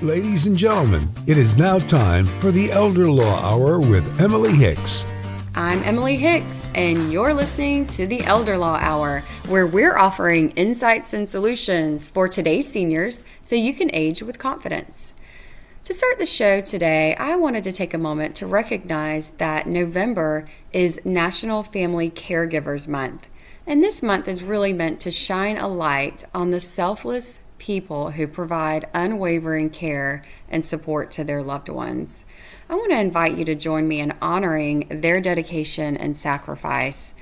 Ladies and gentlemen, it is now time for the Elder Law Hour with Emily Hicks. I'm Emily Hicks, and you're listening to the Elder Law Hour, where we're offering insights and solutions for today's seniors so you can age with confidence. To start the show today, I wanted to take a moment to recognize that November is National Family Caregivers Month, and this month is really meant to shine a light on the selfless people who provide unwavering care and support to their loved ones. I want to invite you to join me in honoring their dedication and sacrifice.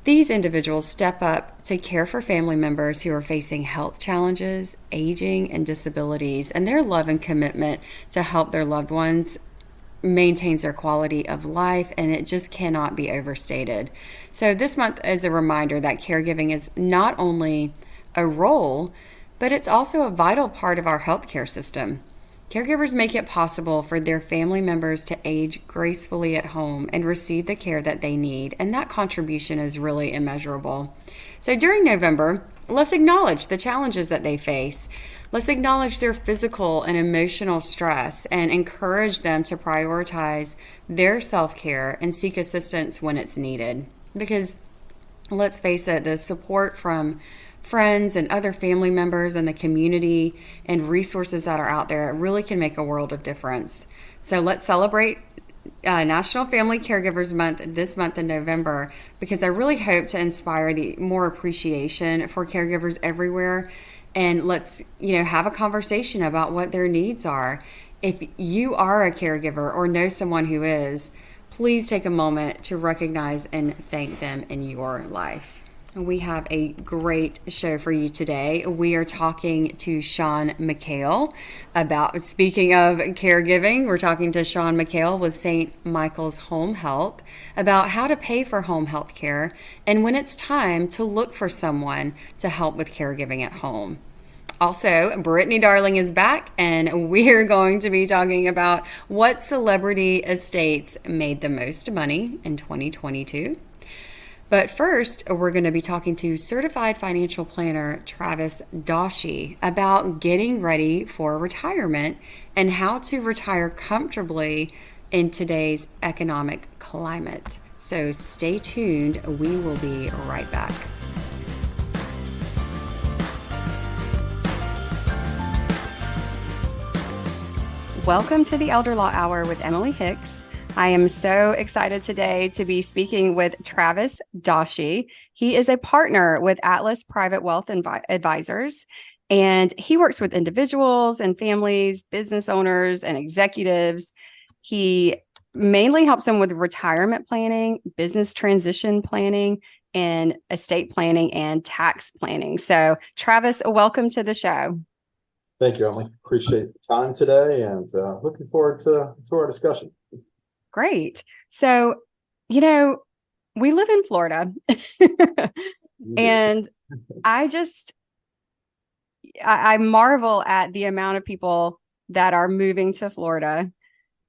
These individuals step up to care for family members who are facing health challenges, aging, and disabilities, and their love and commitment to help their loved ones maintains their quality of life, and it just cannot be overstated. So this month is a reminder that caregiving is not only a role, but it's also a vital part of our healthcare system. Caregivers make it possible for their family members to age gracefully at home and receive the care that they need, and that contribution is really immeasurable. So during November, let's acknowledge the challenges that they face. Let's acknowledge their physical and emotional stress and encourage them to prioritize their self-care and seek assistance when it's needed. Because let's face it, the support from friends and other family members and the community and resources that are out there really can make a world of difference. So let's celebrate National Family Caregivers Month this month in November, because I really hope to inspire the more appreciation for caregivers everywhere. And let's, have a conversation about what their needs are. If you are a caregiver or know someone who is, please take a moment to recognize and thank them in your life. We have a great show for you today. We are talking to Sean McHale about, speaking of caregiving, we're talking to Sean McHale with St. Michael's Home Health about how to pay for home health care and when it's time to look for someone to help with caregiving at home. Also, Brittany Darling is back, and we're going to be talking about what celebrity estates made the most money in 2022. But first, we're going to be talking to certified financial planner Travis Dauchy about getting ready for retirement and how to retire comfortably in today's economic climate. So stay tuned. We will be right back. Welcome to the Elder Law Hour with Emily Hicks. I am so excited today to be speaking with Travis Dauchy. He is a partner with Atlas Private Wealth Advisors, and he works with individuals and families, business owners, and executives. He mainly helps them with retirement planning, business transition planning, and estate planning and tax planning. So, Travis, welcome to the show. Thank you, Emily. Appreciate the time today, and looking forward to our discussion. Great. So, we live in Florida and I marvel at the amount of people that are moving to Florida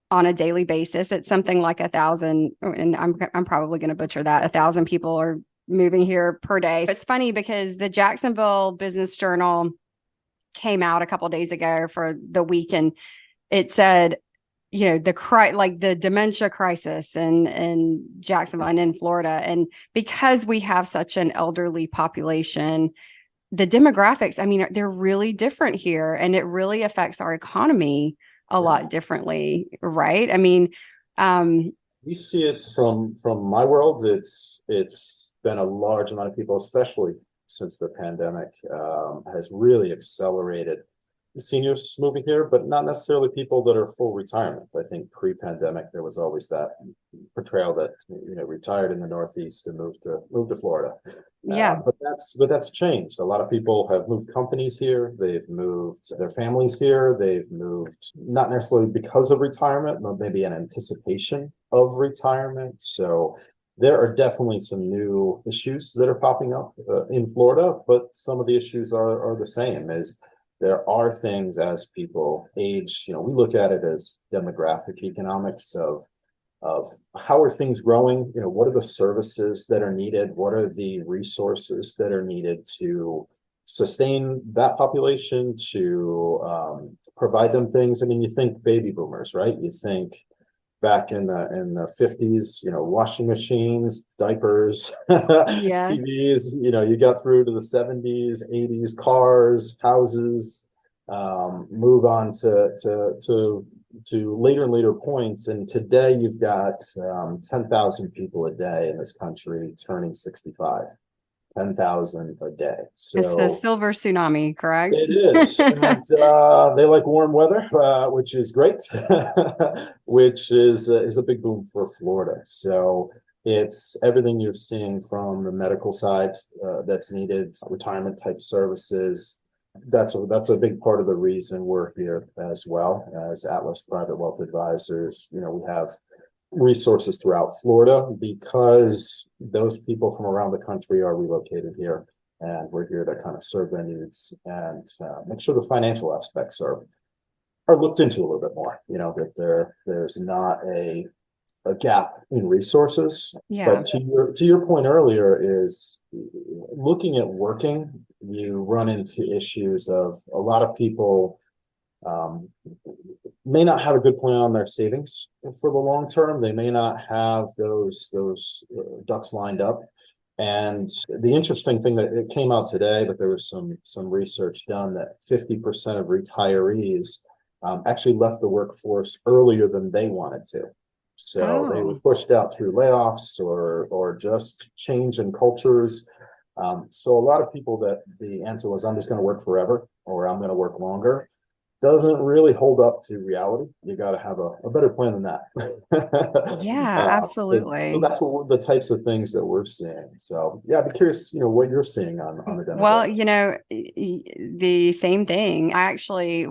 on a daily basis. It's something like 1,000, and I'm probably going to butcher that. 1,000 people are moving here per day. It's funny because the Jacksonville Business Journal came out a couple of days ago for the week, and it said, the dementia crisis in Jacksonville and in Florida. And because we have such an elderly population, the demographics, they're really different here, and it really affects our economy a lot differently, right? We see it from my world. It's been a large amount of people, especially since the pandemic, has really accelerated seniors moving here, but not necessarily people that are full retirement. I think pre-pandemic there was always that portrayal that retired in the Northeast and moved to Florida. But that's changed. A lot of people have moved companies here. They've moved their families here. They've moved not necessarily because of retirement, but maybe an anticipation of retirement. So there are definitely some new issues that are popping up in Florida, but some of the issues are the same. As there are things as people age, we look at it as demographic economics of how are things growing? What are the services that are needed? What are the resources that are needed to sustain that population, to provide them things. I mean, you think baby boomers, right? You think back in the 50s, washing machines, diapers, Yeah. TVs, you got through to the 70s, 80s, cars, houses, move on to later and later points. And today you've got 10,000 people a day in this country turning 65. 10,000 a day. It's the So silver tsunami, correct? it is. And they like warm weather, which is great, which is a big boom for Florida. So it's everything you're seeing from the medical side that's needed, retirement type services. That's a big part of the reason we're here as well as Atlas Private Wealth Advisors. We have resources throughout Florida because those people from around the country are relocated here, and we're here to kind of serve their needs and make sure the financial aspects are looked into a little bit more. That there's not a gap in resources. Yeah. But to your point earlier is looking at working, you run into issues of a lot of people may not have a good plan on their savings for the long term. They may not have those ducks lined up. And the interesting thing that it came out today, but there was some research done that 50% of retirees actually left the workforce earlier than they wanted to. So they were pushed out through layoffs or just change in cultures. So a lot of people that the answer was, I'm just going to work forever, or I'm going to work longer, doesn't really hold up to reality. You got to have a better plan than that. Yeah, absolutely. So that's what the types of things that we're seeing. So yeah, I'd be curious, what you're seeing on the demographic. Well, the same thing.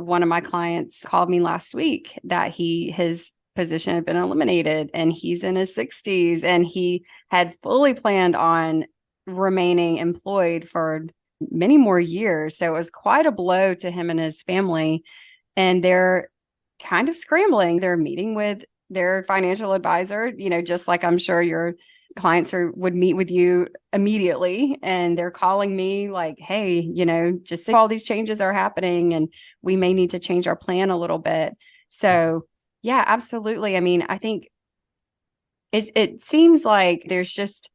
One of my clients called me last week that his position had been eliminated, and he's in his 60s, and he had fully planned on remaining employed for many more years. So it was quite a blow to him and his family. And they're kind of scrambling. They're meeting with their financial advisor, just like I'm sure your clients would meet with you immediately. And they're calling me like, hey, just all these changes are happening and we may need to change our plan a little bit. So yeah, absolutely. I mean, I think it seems like there's just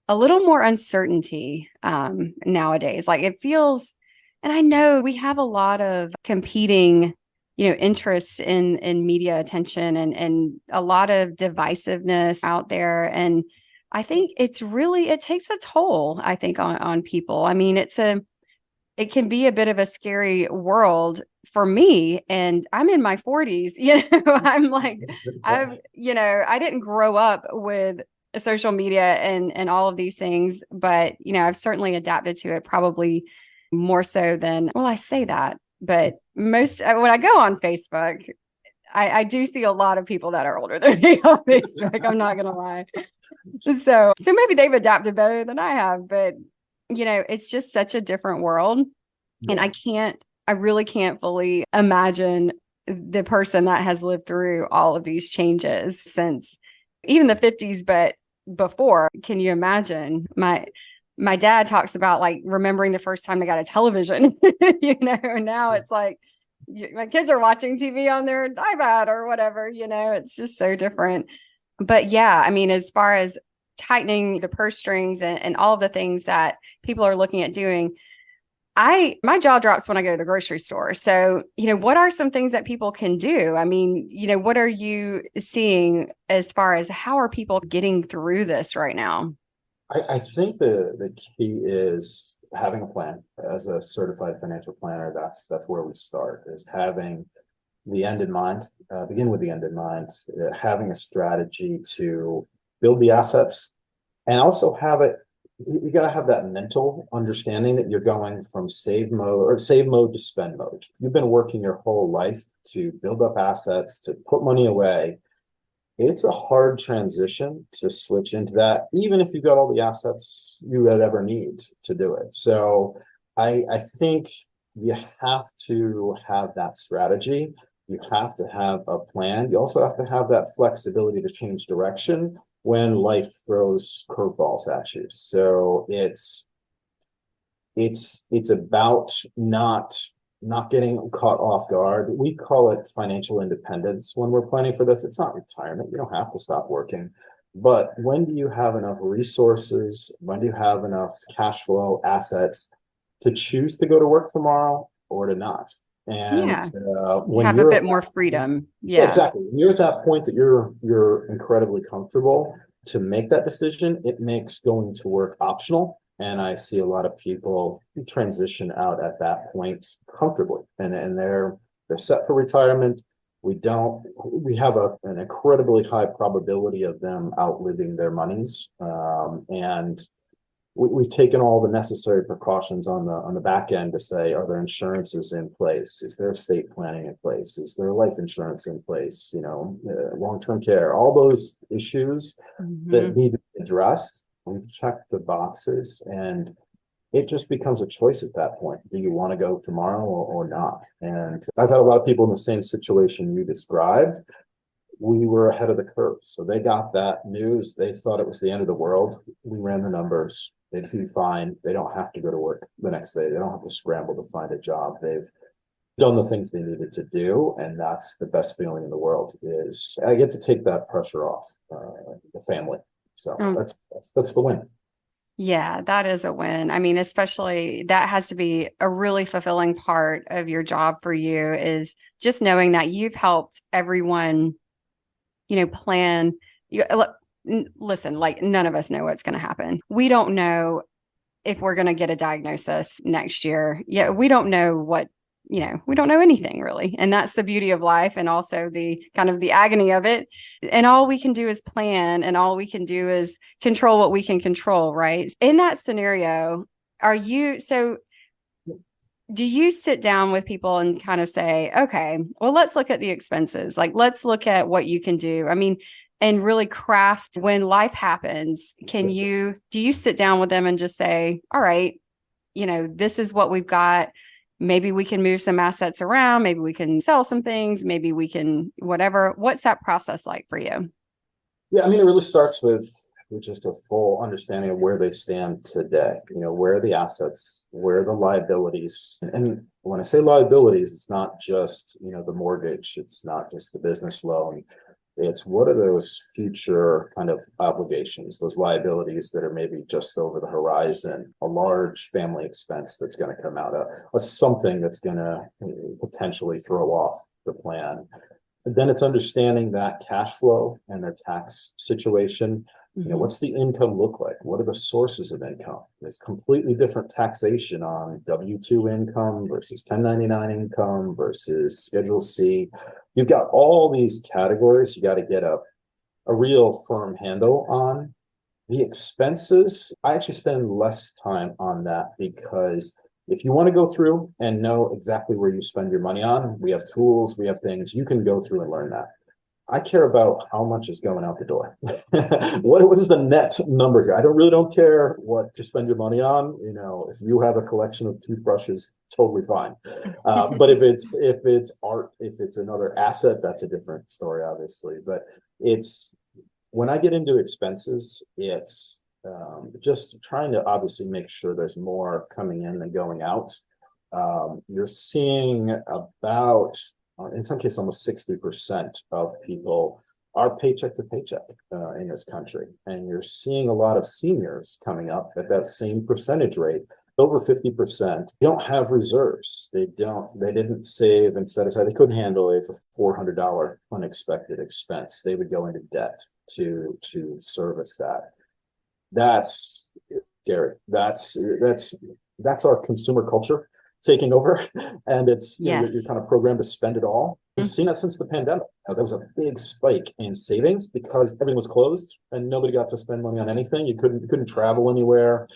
a little more uncertainty nowadays. Like it feels, and I know we have a lot of competing, interests in media attention and a lot of divisiveness out there. And I think it takes a toll, I think, on people. I mean, it can be a bit of a scary world for me, and I'm in my 40s, I'm like, I didn't grow up with social media and all of these things, but I've certainly adapted to it, probably more so than, well, I say that, but when I go on Facebook, I do see a lot of people that are older than me on Facebook. I'm not gonna lie. So maybe they've adapted better than I have, but it's just such a different world. And I really can't fully imagine the person that has lived through all of these changes since even the 50s, but before. Can you imagine? My dad talks about like remembering the first time they got a television, now it's like my kids are watching TV on their iPad or whatever, it's just so different. But yeah, I mean, as far as tightening the purse strings and all of the things that people are looking at doing, my jaw drops when I go to the grocery store. So, what are some things that people can do? I mean, what are you seeing as far as how are people getting through this right now? I think the key is having a plan. As a certified financial planner, that's where we start, is having the end in mind, begin with the end in mind, having a strategy to build the assets, and also you got to have that mental understanding that you're going from save mode to spend mode. You've been working your whole life to build up assets, to put money away. It's a hard transition to switch into that, even if you've got all the assets you would ever need to do it. So I think you have to have that strategy. You have to have a plan. You also have to have that flexibility to change direction when life throws curveballs at you. So it's about not getting caught off guard. We call it financial independence when we're planning for this. It's not retirement. You don't have to stop working. But when do you have enough resources? When do you have enough cash flow assets to choose to go to work tomorrow or to not? And Yeah. when Have a you're bit at more that point, freedom. yeah, Yeah. exactly. When you're at that point that you're incredibly comfortable to make that decision, it makes going to work optional. And I see a lot of people transition out at that point comfortably, and they're set for retirement. We have an incredibly high probability of them outliving their monies, and we've taken all the necessary precautions on the back end to say, are there insurances in place? Is there estate planning in place? Is there life insurance in place? Long-term care, all those issues that need to be addressed. We've checked the boxes, and it just becomes a choice at that point. Do you want to go tomorrow or not? And I've had a lot of people in the same situation you described. We were ahead of the curve. So they got that news. They thought it was the end of the world. We ran the numbers. They'd be fine. They don't have to go to work the next day. They don't have to scramble to find a job. They've done the things they needed to do. And that's the best feeling in the world is I get to take that pressure off the family. So that's the win. Yeah, that is a win. I mean, especially that has to be a really fulfilling part of your job for you is just knowing that you've helped everyone, plan. Listen, like none of us know what's going to happen. We don't know if we're going to get a diagnosis next year. Yeah, we don't know we don't know anything really. And that's the beauty of life and also the kind of the agony of it. And all we can do is plan and all we can do is control what we can control, right? In that scenario, do you sit down with people and kind of say, okay, well, let's look at the expenses. Like, let's look at what you can do. I mean, and really craft when life happens. Do you sit down with them and just say, all right, this is what we've got. Maybe we can move some assets around. Maybe we can sell some things. Maybe we can whatever. What's that process like for you? Yeah, I mean, it really starts with just a full understanding of where they stand today. Where are the assets, where are the liabilities? And when I say liabilities, it's not just, the mortgage, it's not just the business loan. It's what are those future kind of obligations, those liabilities that are maybe just over the horizon, a large family expense that's going to come out of something that's going to potentially throw off the plan. And then it's understanding that cash flow and their tax situation. What's the income look like? What are the sources of income? There's completely different taxation on W-2 income versus 1099 income versus Schedule C. You've got all these categories you got to get a real firm handle on. The expenses, I actually spend less time on that because if you want to go through and know exactly where you spend your money on, we have tools, we have things, you can go through and learn that. I care about how much is going out the door. What is the net number here? I really don't care what to spend your money on. If you have a collection of toothbrushes, totally fine. But if it's art, if it's another asset, that's a different story, obviously. But it's when I get into expenses, it's just trying to obviously make sure there's more coming in than going out. You're seeing about in some cases, almost 60% of people are paycheck to paycheck in this country. And you're seeing a lot of seniors coming up at that same percentage rate, over 50%. Don't have reserves. They didn't save and set aside. They couldn't handle a $400 unexpected expense. They would go into debt to service that. That's scary. That's our consumer culture taking over, and it's Yes. you're kind of programmed to spend it all. We've seen that since the pandemic. There was a big spike in savings because everything was closed and nobody got to spend money on anything. You couldn't travel anywhere.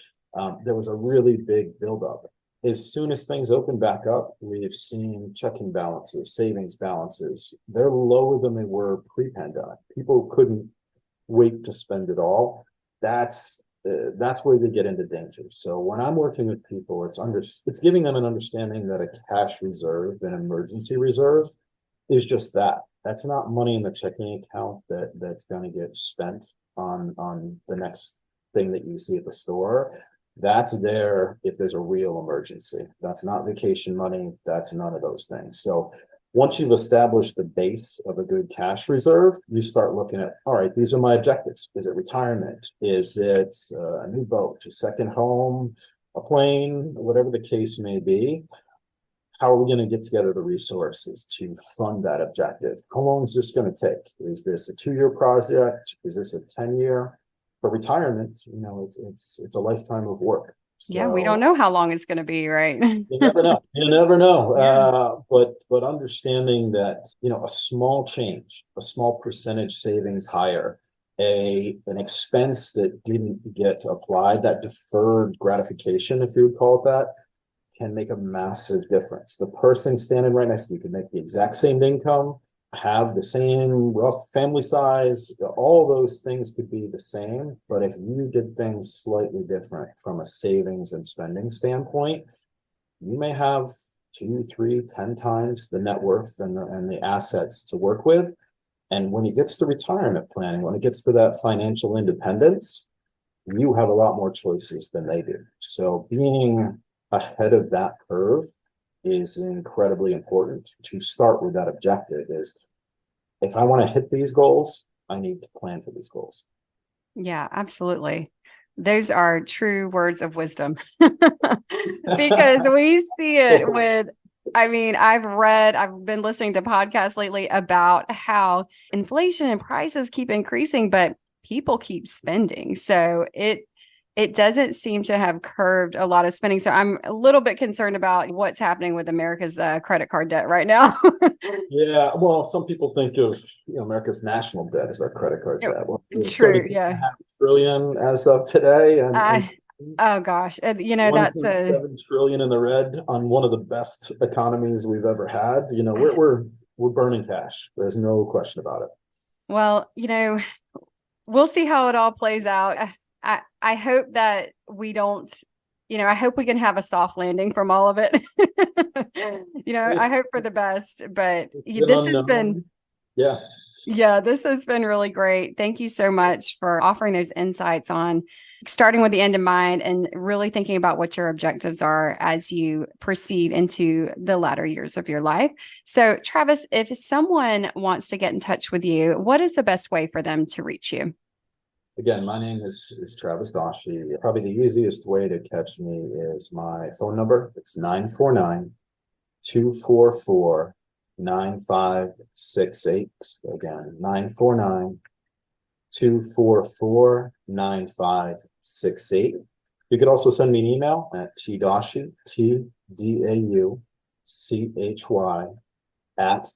There was a really big buildup. As soon as things opened back up, we've seen checking balances, savings balances. They're lower than they were pre-pandemic. People couldn't wait to spend it all. That's where they get into danger. So when I'm working with people, it's giving them an understanding that a cash reserve, an emergency reserve, is just that. That's not money in the checking account that's going to get spent on the next thing that you see at the store. That's there if there's a real emergency. That's not vacation money. That's none of those things. So once you've established the base of a good cash reserve, you start looking at, all right, these are my objectives. Is it retirement? Is it a new boat, a second home, a plane, whatever the case may be? How are we going to get together the resources to fund that objective? How long is this going to take? Is this a 2-year project? Is this a 10-year? For retirement, it's a lifetime of work. Yeah, we don't know how long it's going to be, right? You never know. You never know. Yeah. But understanding that, a small change, a small percentage savings higher, an expense that didn't get applied, that deferred gratification, if you would call it that, can make a massive difference. The person standing right next to you can make the exact same income, have the same rough family size, all those things could be the same. But if you did things slightly different from a savings and spending standpoint, you may have 2, 3, 10 times the net worth and the assets to work with. And when it gets to retirement planning, when it gets to that financial independence, you have a lot more choices than they do. So being ahead of that curve is incredibly important. To start with that objective is, if I want to hit these goals, I need to plan for these goals. Yeah, absolutely. Those are true words of wisdom because we see it with, I've been listening to podcasts lately about how inflation and prices keep increasing, but people keep spending. So it doesn't seem to have curbed a lot of spending. So I'm a little bit concerned about what's happening with America's credit card debt right now. Yeah, well, some people think of America's national debt as our credit card debt. Well, it's True, yeah. $32.5 trillion as of today, and oh gosh, that's 1.7 trillion in the red on one of the best economies we've ever had. We're burning cash. There's no question about it. Well, we'll see how it all plays out. I hope that we don't, I hope we can have a soft landing from all of it. I hope for the best, but this has been, this has been really great. Thank you so much for offering those insights on starting with the end in mind and really thinking about what your objectives are as you proceed into the latter years of your life. So Travis, if someone wants to get in touch with you, what is the best way for them to reach you? Again, my name is Travis Dauchy. Probably the easiest way to catch me is my phone number. It's 949-244-9568. Again, 949-244-9568. You could also send me an email at tdauchy, TDAUCHY, at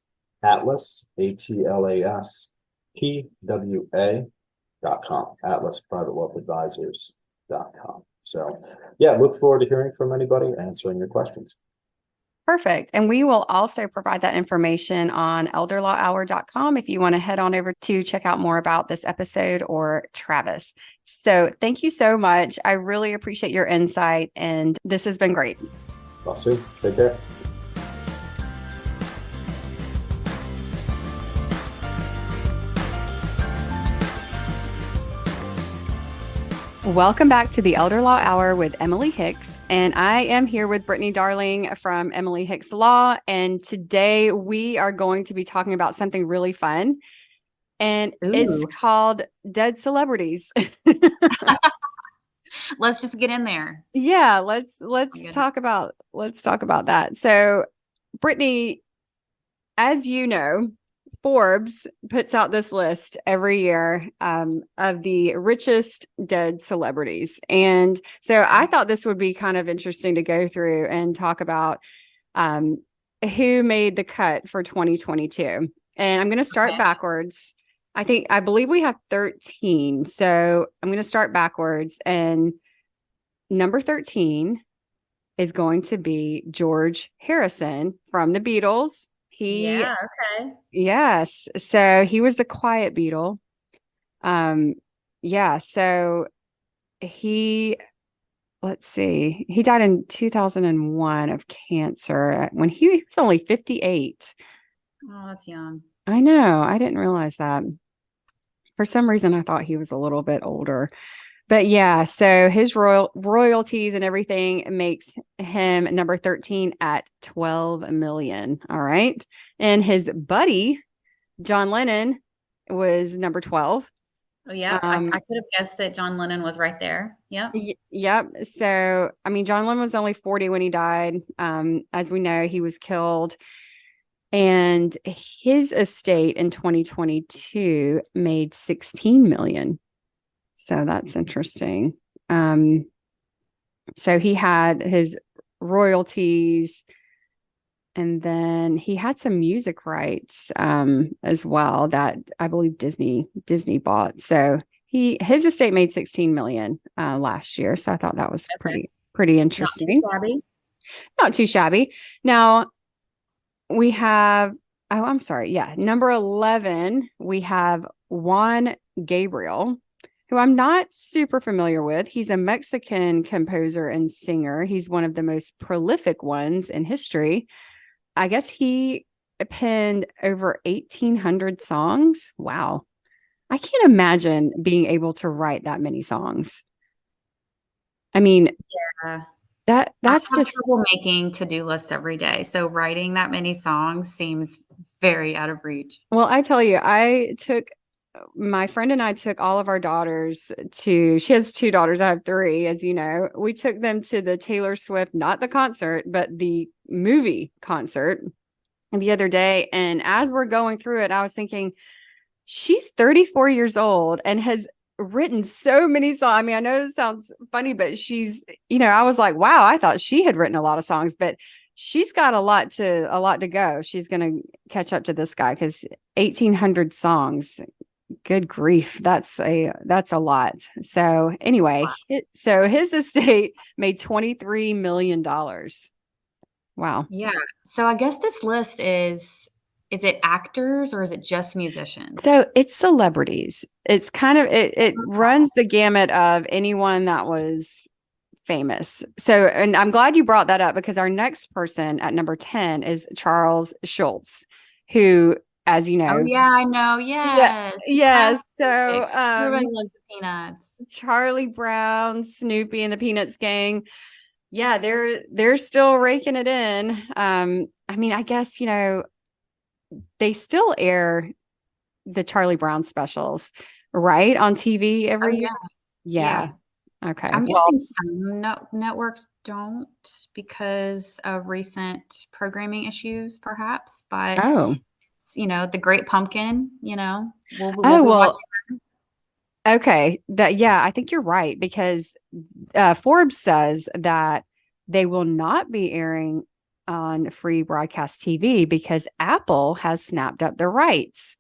Atlas, ATLASPWA.com, atlasprivatewealthadvisors.com. So look forward to hearing from anybody, answering your questions. Perfect. And we will also provide that information on elderlawhour.com if you want to head on over to check out more about this episode or Travis. So thank you so much. I really appreciate your insight, and this has been great. Talk soon. Take care. Welcome back to the Elder Law Hour with Emily Hicks, and I am here with Brittany Darling from Emily Hicks Law, and today we are going to be talking about something really fun, and it's called Dead Celebrities. Let's just get in there. Yeah, let's talk about that. So, Brittany, as you know, Forbes puts out this list every year of the richest dead celebrities. And so I thought this would be kind of interesting to go through and talk about who made the cut for 2022. And I'm going to start backwards. I believe we have 13. So I'm going to start backwards. And number 13 is going to be George Harrison from the Beatles. Yes. So he was the quiet Beatle. So let's see. He died in 2001 of cancer when he was only 58. Oh, that's young. I know. I didn't realize that. For some reason, I thought he was a little bit older. But yeah, so his royalties and everything makes him number 13 at 12 million. All right. And his buddy, John Lennon, was number 12. Oh, yeah. I could have guessed that John Lennon was right there. Yep. Yep. So, I mean, John Lennon was only 40 when he died. As we know, he was killed. And his estate in 2022 made 16 million. So that's interesting. So he had his royalties, and then he had some music rights as well that I believe Disney bought. So his estate made 16 million last year. So I thought that was pretty interesting. Not too shabby. Now we have I'm sorry. Yeah, number 11 we have Juan Gabriel, who I'm not super familiar with. He's a Mexican composer and singer. He's one of the most prolific ones in history. I guess he penned over 1,800 songs. Wow. I can't imagine being able to write that many songs. I mean, yeah, that's just trouble making to-do lists every day. So writing that many songs seems very out of reach. Well, I tell you, my friend and I took all of our daughters she has 2 daughters. I have 3, as you know. We took them to the Taylor Swift, not the concert, but the movie concert the other day. And as we're going through it, I was thinking, she's 34 years old and has written so many songs. I mean, I know this sounds funny, but she's, I was like, wow, I thought she had written a lot of songs, but she's got a lot to go. She's going to catch up to this guy because 1,800 songs. Good grief. That's a lot. So anyway, so his estate made $23 million. Wow. Yeah. So I guess this list is it actors or is it just musicians? So it's celebrities. It's kind of, it runs the gamut of anyone that was famous. So, and I'm glad you brought that up because our next person at number 10 is Charles Schultz, who, as you know. Oh yeah, I know. Yes. Yes. So everybody loves the Peanuts. Charlie Brown, Snoopy, and the Peanuts gang. Yeah, they're still raking it in. I mean, I guess, they still air the Charlie Brown specials, right? On TV every year. Yeah. Okay. I'm guessing some networks don't because of recent programming issues, perhaps, but the Great Pumpkin, we'll watch it. Okay. I think you're right because Forbes says that they will not be airing on free broadcast TV because Apple has snapped up their rights.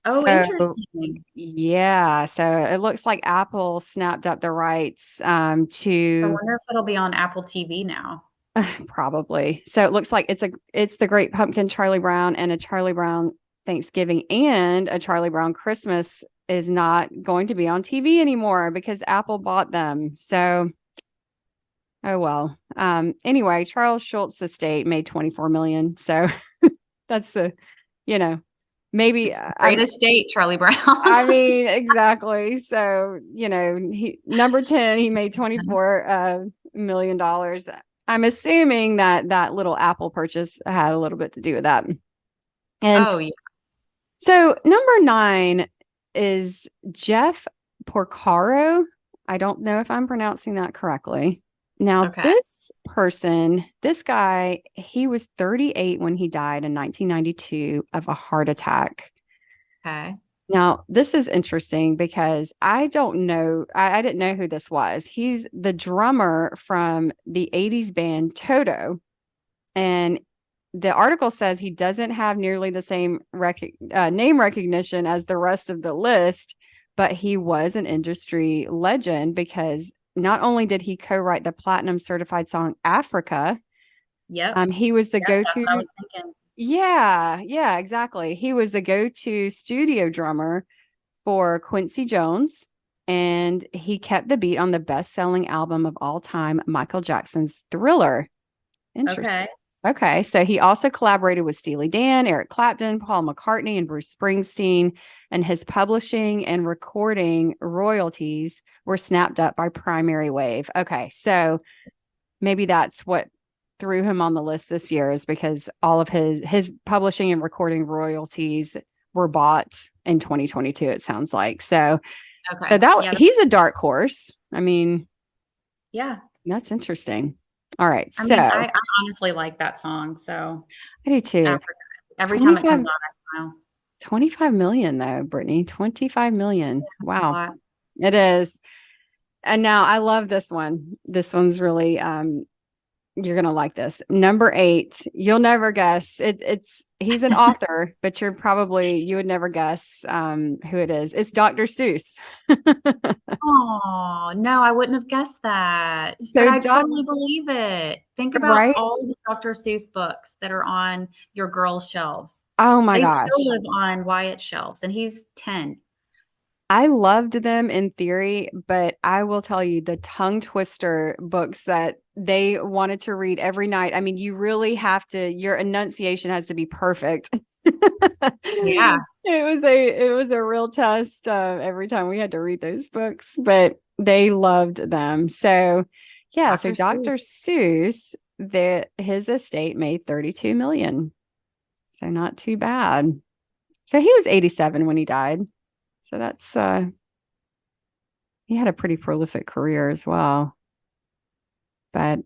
Oh, interesting. Yeah. So it looks like Apple snapped up the rights to. I wonder if it'll be on Apple TV now. Probably. So it looks like it's the Great Pumpkin, Charlie Brown, and a Charlie Brown Thanksgiving and a Charlie Brown Christmas is not going to be on TV anymore because Apple bought them. So, oh well. Anyway, Charles Schultz estate made 24 million. So that's maybe great estate, Charlie Brown. I mean, exactly. So, he number 10, he made $24 million. I'm assuming that little Apple purchase had a little bit to do with that. And so number 9 is Jeff Porcaro. I don't know if I'm pronouncing that correctly. Now, this guy, he was 38 when he died in 1992 of a heart attack. Okay. Now, this is interesting because I don't know. I didn't know who this was. He's the drummer from the 80s band Toto. And the article says he doesn't have nearly the same name recognition as the rest of the list, but he was an industry legend because not only did he co-write the platinum certified song Africa, he was the go-to. That's what I was thinking. Yeah, exactly. He was the go-to studio drummer for Quincy Jones, and he kept the beat on the best-selling album of all time, Michael Jackson's Thriller. Interesting. Okay. So he also collaborated with Steely Dan, Eric Clapton, Paul McCartney, and Bruce Springsteen, and his publishing and recording royalties were snapped up by Primary Wave. Okay. So maybe that's what threw him on the list this year, is because all of his publishing and recording royalties were bought in 2022, it sounds like. So, he's a dark horse. I mean, yeah, that's interesting. All right. I mean, I honestly like that song. So I do too. Every time it comes on, I smile. 25 million though, Brittany, 25 million. Yeah, wow. It is. And now I love this one. This one's really, you're going to like this. Number 8, you'll never guess. He's an author, but you would never guess who it is. It's Dr. Seuss. Oh, no, I wouldn't have guessed that. So but I totally believe it. Think about all the Dr. Seuss books that are on your girls' shelves. Oh my gosh. They still live on Wyatt's shelves, and he's 10. I loved them in theory, but I will tell you, the tongue twister books that they wanted to read every night. I mean, you really have to, your enunciation has to be perfect. Yeah. It was a real test every time we had to read those books, but they loved them. So yeah, so Dr. Seuss, his estate made 32 million. So not too bad. So he was 87 when he died. So that's, he had a pretty prolific career as well. But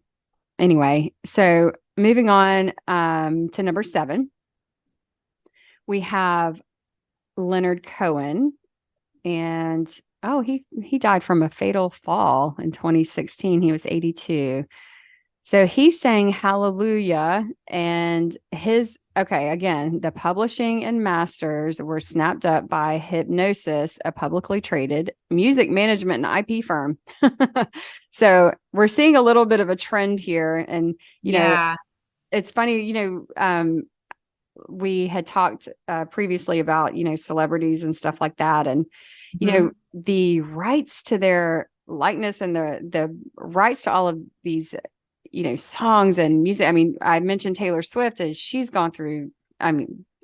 anyway, so moving on to number 7, we have Leonard Cohen. And, he died from a fatal fall in 2016. He was 82. So he sang Hallelujah, and again, the publishing and masters were snapped up by Hypnosis, a publicly traded music management and IP firm. So we're seeing a little bit of a trend here. And, you know, it's funny, we had talked previously about, celebrities and stuff like that. And, the rights to their likeness and the rights to all of these songs and music. I mean, I mentioned Taylor Swift, as she's gone through,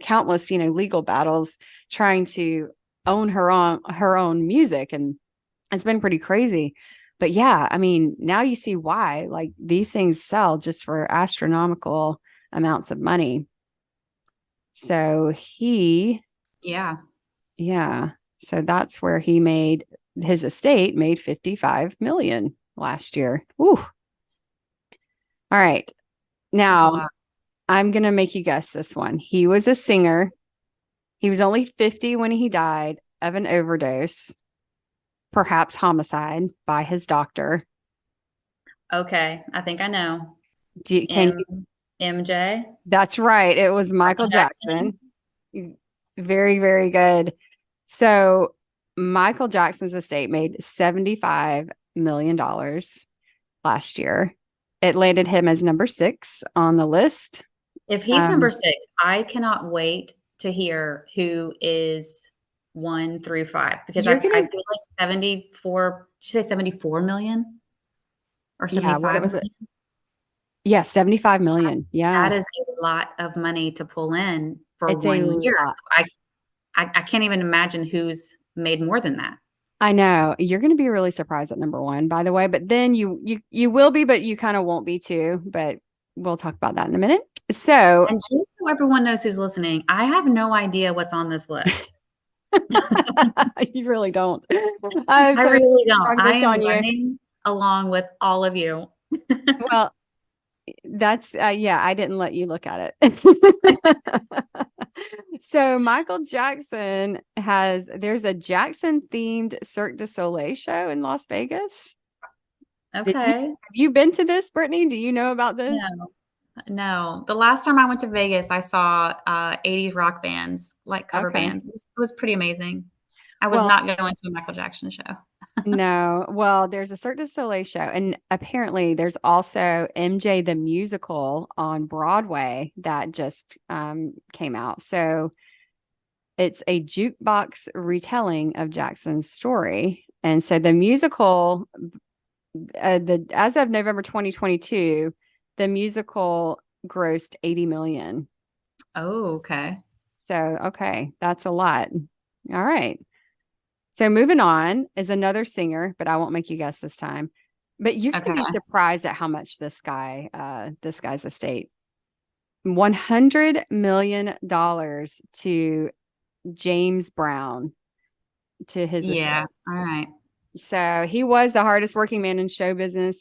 countless, legal battles trying to own her own music. And it's been pretty crazy. But yeah, I mean, now you see why, like, these things sell just for astronomical amounts of money. So so that's where his estate made 55 million last year. Ooh. All right. Now, I'm going to make you guess this one. He was a singer. He was only 50 when he died of an overdose, perhaps homicide, by his doctor. Okay. I think I know. MJ? That's right. It was Michael Jackson. Very, very good. So Michael Jackson's estate made $75 million last year. It landed him as number 6 on the list. If he's number 6, I cannot wait to hear who is 1 through 5, because I feel like 74. Did you say 74 million or 75? Yeah, what was it? Yeah, 75 million. Yeah, that is a lot of money to pull in for 1 year. So I can't even imagine who's made more than that. I know. You're going to be really surprised at number 1, by the way, but then you will be, but you kind of won't be too, but we'll talk about that in a minute. So, and just so everyone knows who's listening, I have no idea what's on this list. You really don't. I really don't. I am running along with all of you. Well, that's, I didn't let you look at it. So Michael Jackson there's a Jackson themed Cirque du Soleil show in Las Vegas. Okay. Have you been to this, Brittany? Do you know about this? No. The last time I went to Vegas, I saw 80s rock bands, like cover bands. It was pretty amazing. I was not going to a Michael Jackson show. No. Well, there's a Cirque du Soleil show, and apparently there's also MJ the musical on Broadway that just came out. So it's a jukebox retelling of Jackson's story. And so the musical, as of November 2022, the musical grossed 80 million. Oh, okay. So, okay, that's a lot. All right. So moving on is another singer, but I won't make you guess this time. But you're going to be surprised at how much this guy's estate. $100 million to James Brown, to his estate. Yeah. All right. So he was the hardest working man in show business.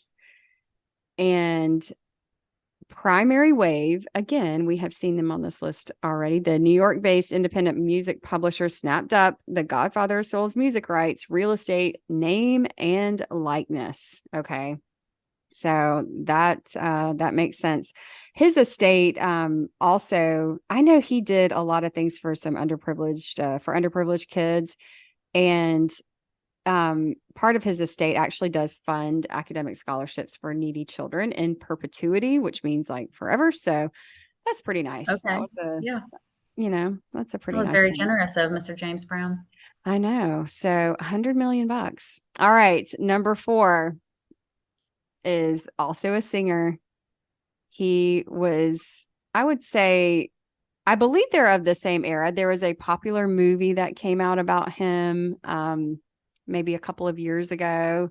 And Primary Wave, again, we have seen them on this list already. The New York-based independent music publisher snapped up the Godfather of Soul's music rights, real estate, name, and likeness. Okay. So that makes sense. His estate, also, I know he did a lot of things for some underprivileged kids, and part of his estate actually does fund academic scholarships for needy children in perpetuity, which means like forever. So that's pretty nice. Okay. That's a pretty nice. That was very generous of Mr. James Brown. I know. So $100 million. All right. Number 4 is also a singer. He was, I would say, I believe they're of the same era. There was a popular movie that came out about him, maybe a couple of years ago,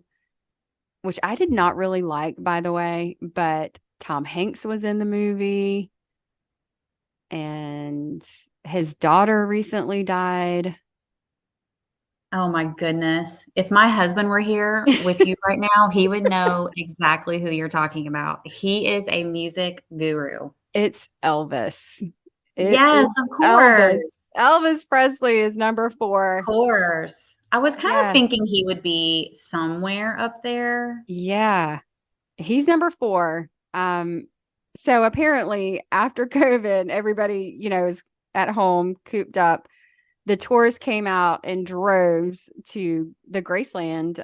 which I did not really like, by the way, but Tom Hanks was in the movie, and his daughter recently died. Oh my goodness. If my husband were here with you right now, he would know exactly who you're talking about. He is a music guru. It's Elvis. Yes, of course. Elvis Presley is number 4. Of course. I was kind of thinking he would be somewhere up there. Yeah. He's number 4. So apparently after COVID, everybody, is at home, cooped up. The tourists came out in droves to the Graceland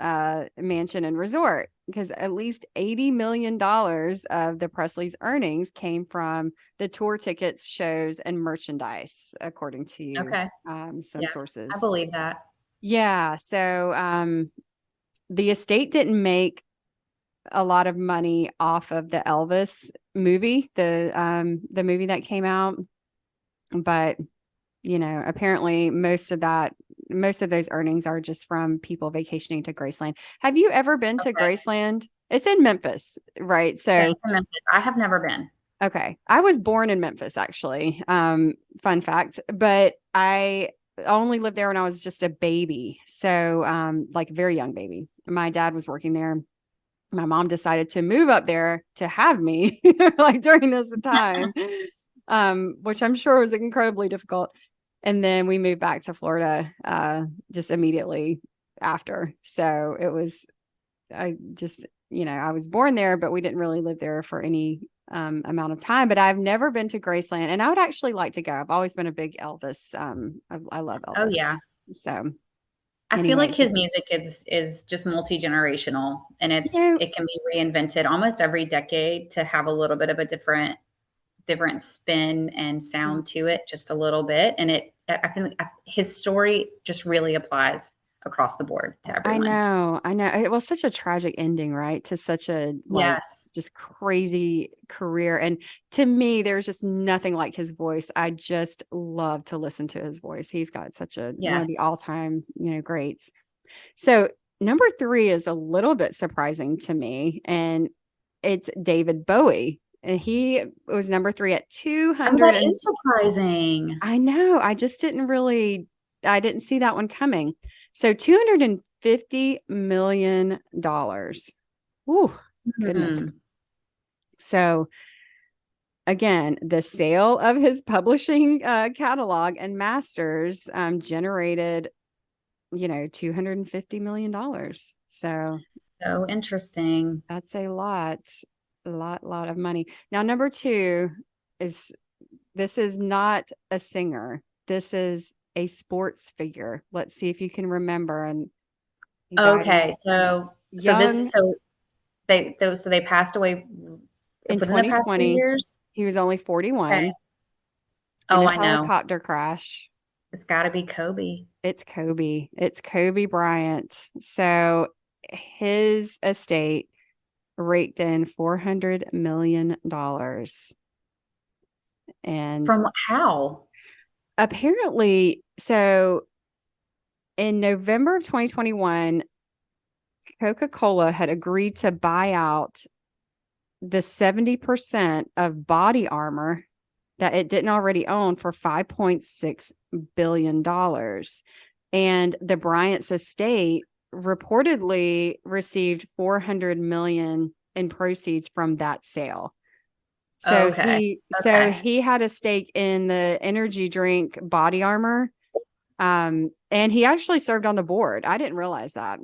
mansion and resort, because at least $80 million of the Presley's earnings came from the tour tickets, shows, and merchandise, according to some sources. I believe that. Yeah. So the estate didn't make a lot of money off of the Elvis movie, the movie that came out, but apparently most of those earnings are just from people vacationing to Graceland. Have you ever been to Graceland? It's in Memphis, right? So it's in Memphis. I have never been. Okay. I was born in Memphis, actually. Fun fact, but I only lived there when I was just a baby. So, like a very young baby. My dad was working there. My mom decided to move up there to have me like during this time, which I'm sure was incredibly difficult. And then we moved back to Florida just immediately after. So it was, I was born there, but we didn't really live there for any amount of time. But I've never been to Graceland, and I would actually like to go. I've always been a big Elvis. I love Elvis. Oh yeah. So I feel like his music is just multi-generational, and it can be reinvented almost every decade to have a little bit of a different spin and sound to it, just a little bit. And I think his story just really applies across the board to everyone. I know. It was such a tragic ending, right? To such a just crazy career. And to me, there's just nothing like his voice. I just love to listen to his voice. He's got such one of the all-time, greats. So number 3 is a little bit surprising to me, and it's David Bowie. And he was number 3 at 200. That is surprising. I know. I just I didn't see that one coming. So $250 million. Ooh, goodness. So again, the sale of his publishing catalog and masters generated, $250 million. So interesting. That's a lot of money. Now, number 2 this is not a singer. This is a sports figure. Let's see if you can remember. And okay, so they passed away in 2020. He was only 41. Okay. Oh, I know. Helicopter crash. It's got to be Kobe. It's Kobe Bryant. So his estate raked in $400 million. And from how? Apparently, so in November of 2021, Coca-Cola had agreed to buy out the 70% of body armor that it didn't already own for $5.6 billion. And the Bryant's estate reportedly received $400 million in proceeds from that sale. So he had a stake in the energy drink body armor. And he actually served on the board. I didn't realize that.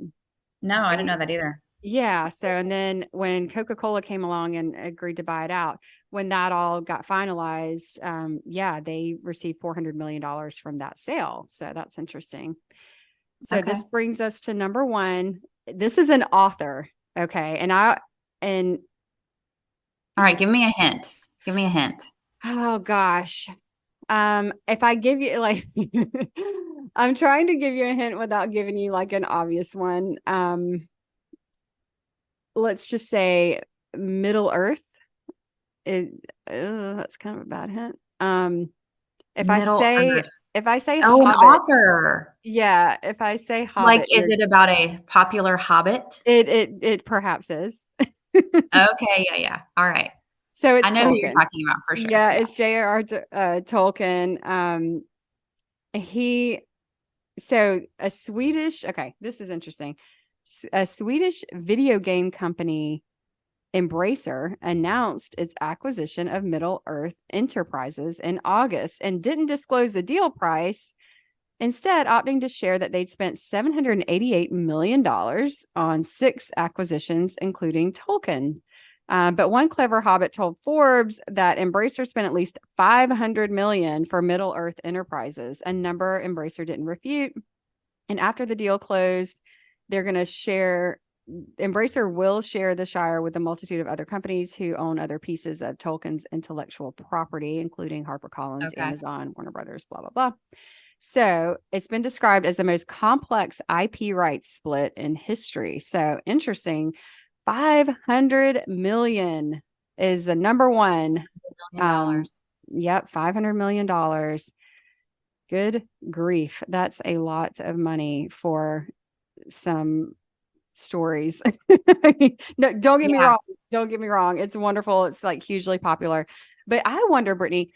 No, I didn't know that either. Yeah. So, and then when Coca-Cola came along and agreed to buy it out, when that all got finalized, they received $400 million from that sale. So that's interesting. So this brings us to number one. This is an author. Okay. All right, give me a hint. Give me a hint. Oh gosh. If I give you like, I'm trying to give you a hint without giving you like an obvious one. Let's just say Middle Earth. That's kind of a bad hint. If I say an Hobbit, author. Yeah, if I say Hobbit, like, is it about a popular Hobbit? It perhaps is. Okay, yeah. All right. So it's I know Tolkien. who you're talking about for sure. Yeah, it's J.R.R. Tolkien. This is interesting. A Swedish video game company, Embracer, announced its acquisition of Middle Earth Enterprises in August and didn't disclose the deal price, instead opting to share that they'd spent $788 million on 6 acquisitions, including Tolkien. But one clever hobbit told Forbes that Embracer spent at least $500 million for Middle Earth Enterprises, a number Embracer didn't refute. And after the deal closed, Embracer will share the Shire with a multitude of other companies who own other pieces of Tolkien's intellectual property, including HarperCollins, Amazon, Warner Brothers, blah, blah, blah. So it's been described as the most complex IP rights split in history. So interesting. 500 million is the number one. Yep, $500 million. Good grief. That's a lot of money for some stories. No, don't get me wrong. Don't get me wrong. It's wonderful. It's like hugely popular. But I wonder, Brittany,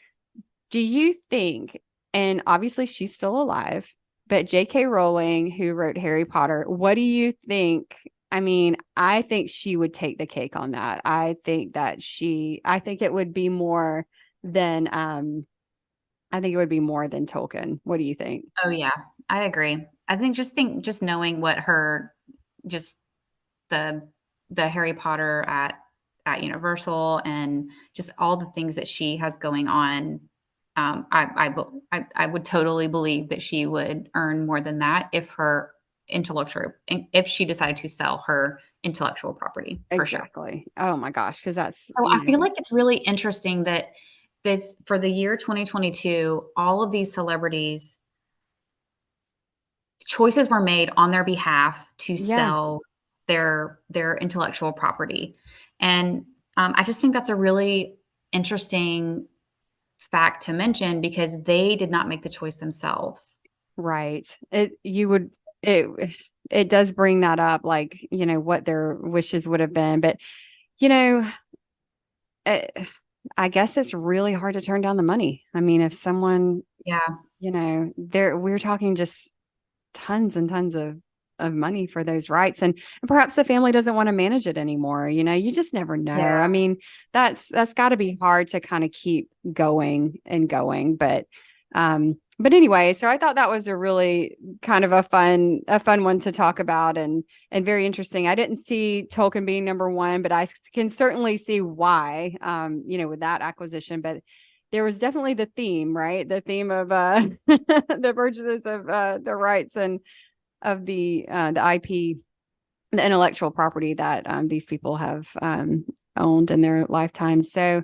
do you think, and obviously she's still alive, but J.K. Rowling, who wrote Harry Potter, what do you think? I mean, I think she would take the cake on that. I think it would be more than Tolkien. What do you think? Oh yeah, I agree. I think just knowing what her, just the Harry Potter at Universal and just all the things that she has going on, I would totally believe that she would earn more than that if she decided to sell her intellectual property. For exactly. Sure. Oh my gosh, because that's so. I feel like it's really interesting that this, for the year 2022, all of these celebrities, choices were made on their behalf to sell their intellectual property, and I just think that's a really interesting fact to mention because they did not make the choice themselves. Right. It does bring that up, like, what their wishes would have been. But, I guess it's really hard to turn down the money. I mean, if someone, we're talking just tons and tons of money for those rights. And perhaps the family doesn't want to manage it anymore. You just never know. Yeah. I mean, that's got to be hard to kind of keep going and going. But anyway, so I thought that was a really kind of a fun one to talk about and very interesting. I didn't see Tolkien being number one, but I can certainly see why, with that acquisition. But there was definitely the theme, right? The theme of the purchases of the rights and of the IP, the intellectual property that these people have owned in their lifetime. So